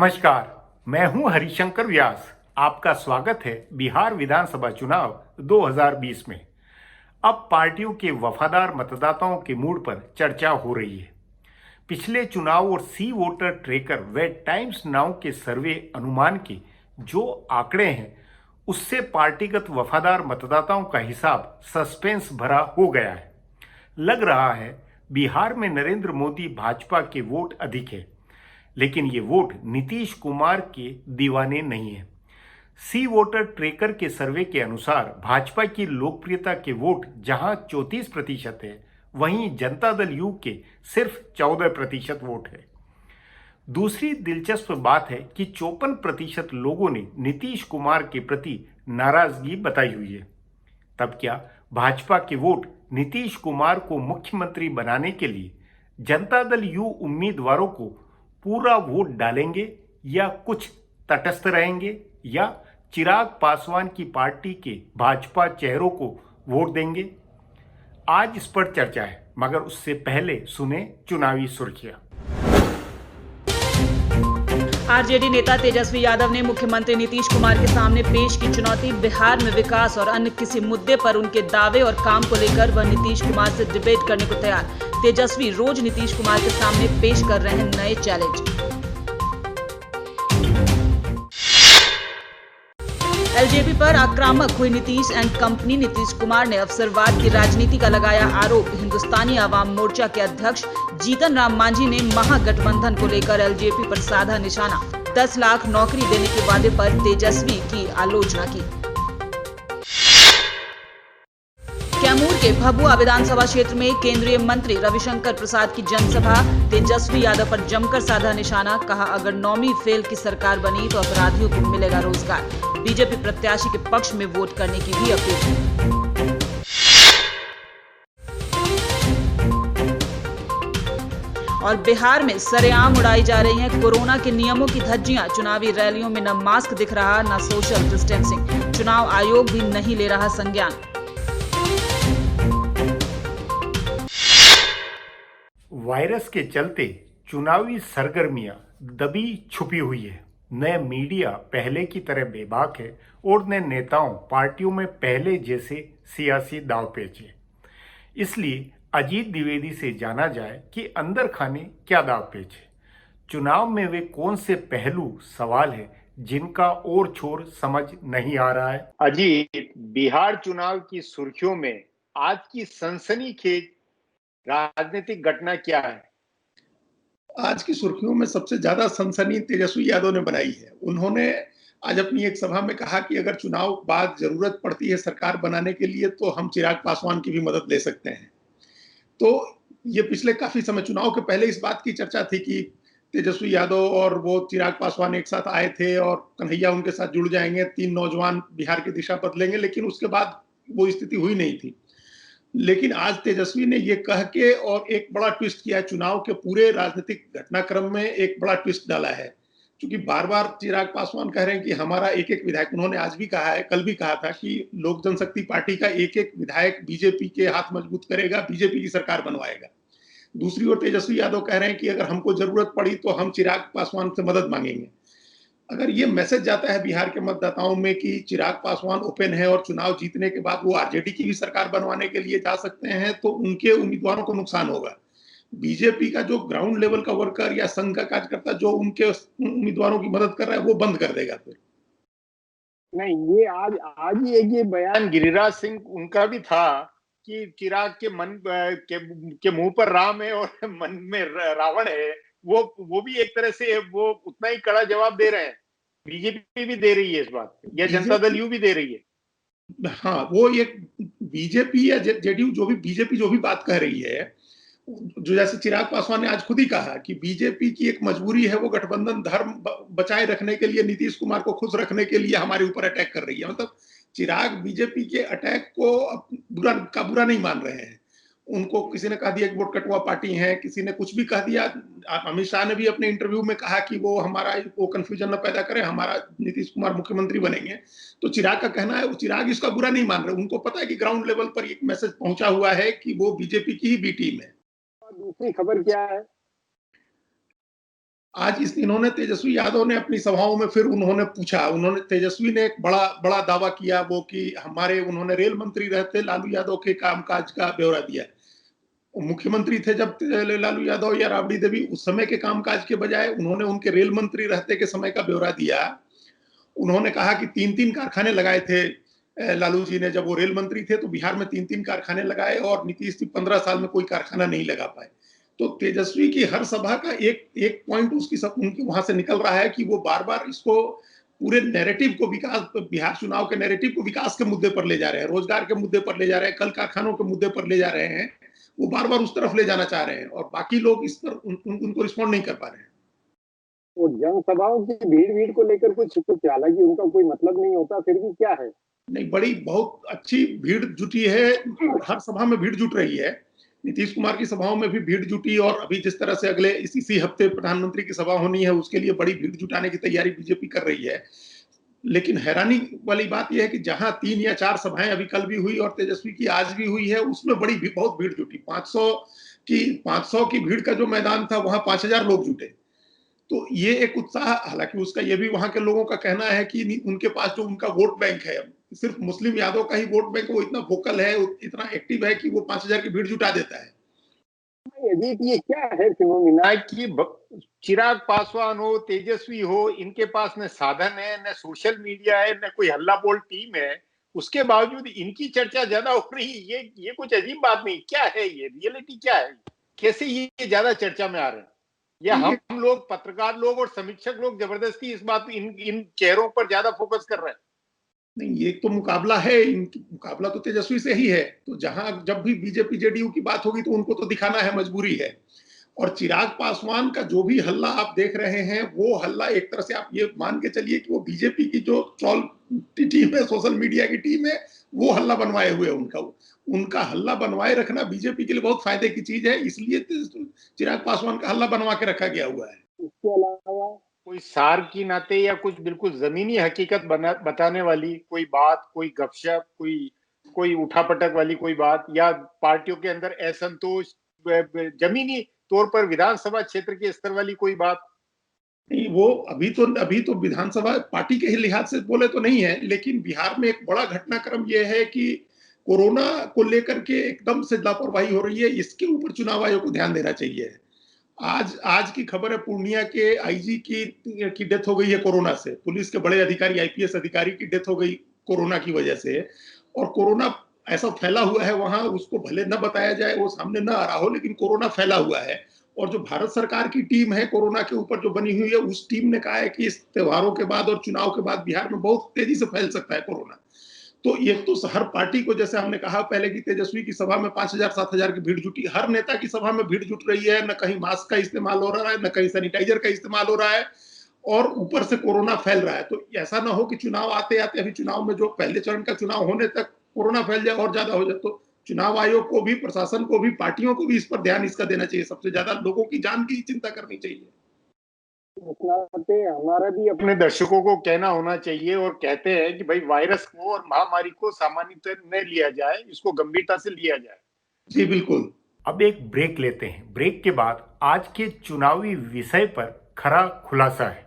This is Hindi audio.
नमस्कार, मैं हूं हरिशंकर व्यास। आपका स्वागत है बिहार विधानसभा चुनाव 2020 में। अब पार्टियों के वफादार मतदाताओं के मूड पर चर्चा हो रही है। पिछले चुनाव और सी वोटर ट्रेकर व टाइम्स नाउ के सर्वे अनुमान के जो आंकड़े हैं, उससे पार्टीगत वफादार मतदाताओं का हिसाब सस्पेंस भरा हो गया है। लग रहा है बिहार में नरेंद्र मोदी भाजपा के वोट अधिक है, लेकिन ये वोट नीतीश कुमार के दीवाने नहीं है। सी वोटर ट्रेकर के सर्वे के अनुसार भाजपा की लोकप्रियता के वोट जहां 34% है, वहीं जनता दल यू के सिर्फ 14% वोट है। दूसरी दिलचस्प बात है कि 54% लोगों ने नीतीश कुमार के प्रति नाराजगी बताई हुई है। तब क्या भाजपा के वोट नीतीश कुमार को मुख्यमंत्री बनाने के लिए जनता दल यू उम्मीदवारों को पूरा वोट डालेंगे या कुछ तटस्थ रहेंगे, या चिराग पासवान की पार्टी के भाजपा चेहरों को वोट देंगे? आज इस पर चर्चा है, मगर उससे पहले सुने चुनावी सुर्खियां। आरजेडी नेता तेजस्वी यादव ने मुख्यमंत्री नीतीश कुमार के सामने पेश की चुनौती। बिहार में विकास और अन्य किसी मुद्दे पर उनके दावे और काम को लेकर वह नीतीश कुमार से डिबेट करने को तैयार। तेजस्वी रोज नीतीश कुमार के सामने पेश कर रहे हैं नए चैलेंज। एलजेपी पर आक्रामक हुई नीतीश एंड कंपनी। नीतीश कुमार ने अवसरवाद की राजनीति का लगाया आरोप। हिंदुस्तानी आवाम मोर्चा के अध्यक्ष जीतन राम मांझी ने महागठबंधन को लेकर एलजेपी पर साधा निशाना। 10 लाख नौकरी देने के वादे पर तेजस्वी की आलोचना की। कैमूर के भभुआ विधानसभा क्षेत्र में केंद्रीय मंत्री रविशंकर प्रसाद की जनसभा। तेजस्वी यादव पर जमकर साधा निशाना। कहा, अगर 9वीं फेल की सरकार बनी तो अपराधियों को मिलेगा रोजगार। बीजेपी प्रत्याशी के पक्ष में वोट करने की भी अपील। और बिहार में सरेआम उड़ाई जा रही हैं कोरोना के नियमों की धज्जियां। चुनावी रैलियों में न मास्क दिख रहा, न सोशल डिस्टेंसिंग। चुनाव आयोग भी नहीं ले रहा संज्ञान। वायरस के चलते चुनावी सरगर्मियां दबी छुपी हुई है। नए मीडिया पहले की तरह बेबाक है और नए नेताओं पार्टियों में पहले जैसे सियासी दांवपेच है। इसलिए अजीत द्विवेदी से जाना जाए कि अंदर खाने क्या दांवपेच है। चुनाव में वे कौन से पहलू सवाल है जिनका और छोर समझ नहीं आ रहा है। अजीत, बिहार चुनाव की सुर्खियों में आज की सनसनीखेज राजनीतिक घटना क्या है? आज की सुर्खियों में सबसे ज्यादा सनसनी तेजस्वी यादव ने बनाई है। उन्होंने आज अपनी एक सभा में कहा कि अगर चुनाव बाद जरूरत पड़ती है सरकार बनाने के लिए तो हम चिराग पासवान की भी मदद ले सकते हैं। तो ये पिछले काफी समय चुनाव के पहले इस बात की चर्चा थी कि तेजस्वी यादव और वो चिराग पासवान एक साथ आए थे और कन्हैया उनके साथ जुड़ जाएंगे, 3 नौजवान बिहार की दिशा बदलेंगे, लेकिन उसके बाद वो स्थिति हुई नहीं थी। लेकिन आज तेजस्वी ने ये कह के और एक बड़ा ट्विस्ट किया है, चुनाव के पूरे राजनीतिक घटनाक्रम में एक बड़ा ट्विस्ट डाला है। क्योंकि बार बार चिराग पासवान कह रहे हैं कि हमारा एक एक विधायक, उन्होंने आज भी कहा है, कल भी कहा था कि लोक जनशक्ति पार्टी का एक एक विधायक बीजेपी के हाथ मजबूत करेगा, बीजेपी की सरकार बनवाएगा। दूसरी ओर तेजस्वी यादव कह रहे हैं कि अगर हमको जरूरत पड़ी तो हम चिराग पासवान से मदद मांगेंगे। अगर ये मैसेज जाता है बिहार के मतदाताओं में कि चिराग पासवान ओपन है और चुनाव जीतने के बाद वो आरजेडी की भी सरकार बनवाने के लिए जा सकते हैं, तो उनके उम्मीदवारों को नुकसान होगा। बीजेपी का जो ग्राउंड लेवल का वर्कर या संघ का कार्यकर्ता जो उनके उम्मीदवारों की मदद कर रहा है वो बंद कर देगा फिर। नहीं, ये आज ही एक ये बयान गिरिराज सिंह उनका भी था कि चिराग के मन के मुंह पर राम है और मन में रावण है। वो भी एक तरह से वो उतना ही कड़ा जवाब दे रहे हैं। बीजेपी भी दे रही है इस बात पे, या जनता दल यू भी दे रही है। हाँ, वो एक बीजेपी या जेडीयू जो भी बीजेपी जो भी बात कह रही है, जो जैसे चिराग पासवान ने आज खुद ही कहा कि बीजेपी की एक मजबूरी है, वो गठबंधन धर्म बचाए रखने के लिए, नीतीश कुमार को खुश रखने के लिए हमारे ऊपर अटैक कर रही है। मतलब चिराग बीजेपी के अटैक को बुरा नहीं मान रहे हैं। उनको किसी ने कह दिया कि वोट कटुआ पार्टी है, किसी ने कुछ भी कह दिया। अमित शाह ने भी अपने इंटरव्यू में कहा कि वो हमारा वो कंफ्यूजन न पैदा करे, हमारा नीतीश कुमार मुख्यमंत्री बनेंगे। तो चिराग का कहना है, चिराग इसका बुरा नहीं मान रहे। उनको पता है कि ग्राउंड लेवल पर एक मैसेज पहुंचा हुआ है कि वो बीजेपी की ही बी टीम है। दूसरी खबर क्या है? आज इन्होंने तेजस्वी यादव ने अपनी सभाओं में फिर उन्होंने पूछा, उन्होंने तेजस्वी ने एक बड़ा बड़ा दावा किया वो कि उन्होंने रेल मंत्री रहते लालू यादव के कामकाज का ब्यौरा दिया। मुख्यमंत्री थे जब लालू यादव या राबड़ी देवी, उस समय के कामकाज के बजाय उन्होंने उनके रेल मंत्री रहते के समय का ब्यौरा दिया। उन्होंने कहा कि 3-3 कारखाने लगाए थे लालू जी ने, जब वो रेल मंत्री थे तो बिहार में 3-3 कारखाने लगाए और नीतीश जी 15 साल में कोई कारखाना नहीं लगा पाए। तो तेजस्वी की हर सभा का एक पॉइंट उनकी वहां से निकल रहा है कि वो बार बार इसको पूरे नैरेटिव को बिहार चुनाव के नैरेटिव को विकास के मुद्दे पर ले जा रहे हैं, रोजगार के मुद्दे पर ले जा रहे हैं, कल कारखानों के मुद्दे पर ले जा रहे हैं। वो बार बार उस तरफ ले जाना चाह रहे हैं और बाकी लोग इस पर उनको रिस्पॉन्ड नहीं कर पा रहे हैं। वो जनसभाओं की भीड़ को लेकर कुछ हालांकि उनका कोई मतलब नहीं होता, फिर भी क्या है? नहीं, बड़ी बहुत अच्छी भीड़ जुटी है, हर सभा में भीड़ जुट रही है। नीतीश कुमार की सभाओं में भी भीड़ जुटी और अभी जिस तरह से अगले इसी हफ्ते प्रधानमंत्री की सभा होनी है उसके लिए बड़ी भीड़ जुटाने की तैयारी बीजेपी कर रही है। लेकिन हैरानी वाली बात यह है कि जहां 3 या 4 सभाएं अभी कल भी हुई और तेजस्वी की आज भी हुई है, उसमें बहुत भीड़ जुटी। 500 की भीड़ का जो मैदान था वहां 5000 लोग जुटे। तो ये एक उत्साह, हालांकि उसका ये भी वहां के लोगों का कहना है कि उनके पास जो उनका वोट बैंक है, सिर्फ मुस्लिम यादव का ही वोट बैंक, वो इतना वोकल है, इतना एक्टिव है कि वो 5000 की भीड़ जुटा देता है। ये क्या है फिनोमिना कि चिराग पासवान हो, तेजस्वी हो, इनके पास न साधन है, न सोशल मीडिया है, न कोई हल्ला बोल टीम है, उसके बावजूद इनकी चर्चा ज्यादा हो रही है। ये कुछ अजीब बात नहीं, क्या है ये रियलिटी, क्या है, कैसे ये ज्यादा चर्चा में आ रहे हैं? या हम लोग पत्रकार लोग और समीक्षक लोग जबरदस्ती इस बात इन चेहरों पर ज्यादा फोकस कर रहे हैं? नहीं, ये तो मुकाबला है, मुकाबला तो तेजस्वी से ही है। तो जब भी बीजेपी जेडीयू की बात होगी तो उनको तो दिखाना है, मजबूरी है। और चिराग पासवान का जो भी हल्ला आप देख रहे हैं, वो हल्ला एक तरह से आप ये मान के चलिए कि वो बीजेपी की जो ट्रोल टीम है, सोशल मीडिया की टीम है, वो हल्ला बनवाए हुए उनका हल्ला बनवाए रखना बीजेपी के लिए बहुत फायदे की चीज है, इसलिए चिराग पासवान का हल्ला बनवा के रखा गया हुआ है। इसके अलावा कोई सार की नाते या कुछ बिल्कुल जमीनी हकीकत बताने वाली कोई बात, कोई गपशप, कोई उठापटक वाली कोई बात, या पार्टियों के अंदर असंतोष जमीनी तौर पर विधानसभा क्षेत्र के स्तर वाली कोई बात? नहीं, वो अभी तो विधानसभा पार्टी के लिहाज से बोले तो नहीं है, लेकिन बिहार में एक बड़ा घटनाक्रम ये है कि कोरोना को लेकर के एकदम से लापरवाही हो रही है। इसके ऊपर चुनाव आयोग को ध्यान देना चाहिए। आज की खबर है, पूर्णिया के आईजी की डेथ हो गई है कोरोना से। पुलिस के बड़े अधिकारी, आईपीएस अधिकारी की डेथ हो गई कोरोना की वजह से। और कोरोना ऐसा फैला हुआ है वहां, उसको भले न बताया जाए, वो सामने न आ रहा हो, लेकिन कोरोना फैला हुआ है। और जो भारत सरकार की टीम है कोरोना के ऊपर जो बनी हुई है, उस टीम ने कहा है कि इस त्योहारों के बाद और चुनाव के बाद बिहार में बहुत तेजी से फैल सकता है कोरोना। तो ये तो हर पार्टी को, जैसे हमने कहा पहले कि तेजस्वी की सभा में 5000-7000 की भीड़ जुटी, हर नेता की सभा में भीड़ जुट रही है। न कहीं मास्क का इस्तेमाल हो रहा है, न कहीं सैनिटाइजर का इस्तेमाल हो रहा है, और ऊपर से कोरोना फैल रहा है। तो ऐसा ना हो कि चुनाव आते आते, अभी चुनाव में जो पहले चरण का चुनाव होने तक कोरोना फैल जाए और ज्यादा हो जाए। तो चुनाव आयोग को भी, प्रशासन को भी, पार्टियों को भी इस पर ध्यान इसका देना चाहिए। सबसे ज्यादा लोगों की जान की चिंता करनी चाहिए। हमारा भी अपने दर्शकों को कहना होना चाहिए, और कहते हैं कि भाई वायरस को और महामारी को सामान्यतः न लिया जाए, इसको गंभीरता से लिया जाए। जी बिल्कुल। अब एक ब्रेक लेते हैं। ब्रेक के बाद आज के चुनावी विषय पर खरा खुलासा है।